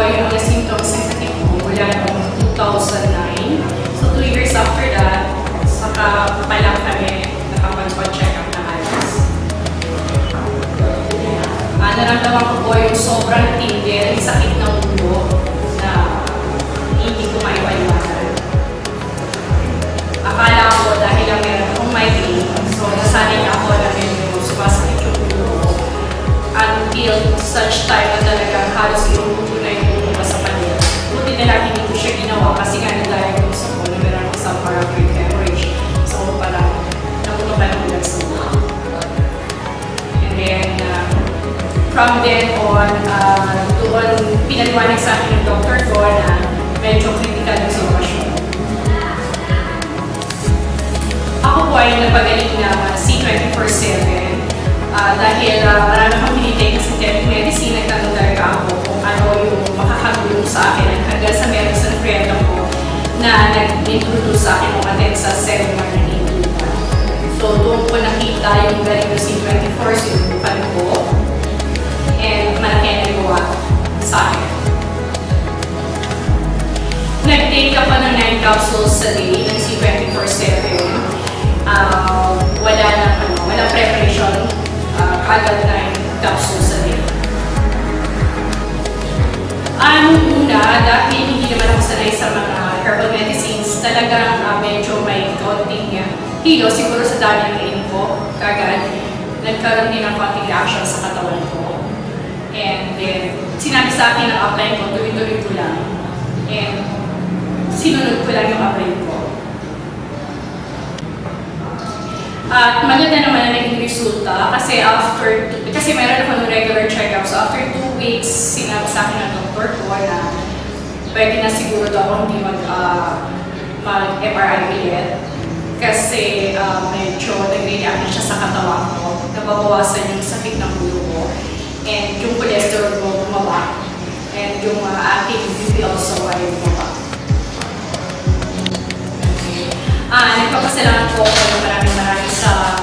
yung mga symptoms ng sakit ko mula noong 2009. So 2 years after that, saka pa lang kami nakapag-check up na ayos. Naramdaman ko po yung sobrang tindi, yung sakit ng ulo na hindi ko maiwanan. Akala ko dahil lang meron akong migraine, so nasanay na ako na medyo sumasakit yung ulo ko. Until such time na talagang halos iuuto na yung ulo ko sa panila. Buti na lang hindi ko siya ginawa kasi nga na-diagnose ako na meron ako sa paraphrase hemorrhage. So parang naputukan ng ulat sa ulo. And then, from then on, doon pinaliwanag sa akin ng doktor ko na medyo critical yung sitwasyon. Ako po ay napagaling na C24/7 dahil marami akong pinitake na synthetic medicine. Nagtanong talaga ako kung ano yung makakagulong sa akin hanggang sa meron sa friend ako na nag-introduce sa akin kung attend sa seminar ng Ingluban. So doon ko nakita yung galing ng C24, sinubukan ko. And malaki ang nagawa sa akin. Nag-take ako ng 9 capsules sa day ng C24/7. Wala preparation, kagad 9 capsules sa day. Una, dahil hindi naman ako sanay sa mga herbal medicines, talagang medyo may konting hilo, siguro sa dami ng kainin ko, kagad nagkaroon din ng konting reaction sa katawan ko. And then, sinabi sa akin ang apply ko, tuloy-tuloy ko lang. And sinunod ko lang yung apply ko. At maganda naman na naging resulta kasi kasi meron ako ng regular check-up. So after 2 weeks, sinabi sa akin ng doktor ko na pwede na siguro daw ako hindi mag-MRI ulit. Kasi medyo nag-react na siya sa katawan ko. Nababawasan yung sakit ng ulo ko. And yung cholesterol ko bumaba. And yung ating BP also ay bumaba. Nagpapasalamat po ako ng maraming sa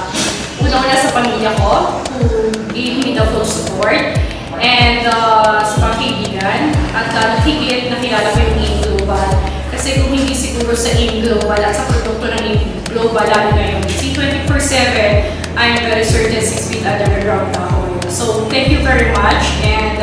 una-una sa pamilya ko who gave me the full support and sa mga kaibigan at higit nakilala ko yung AIM Global kasi kung hindi siguro sa AIM Global at sa produkto ng AIM Global lalo na yung C24/7 I'm very certain 6 feet underground na ako. So thank you very much and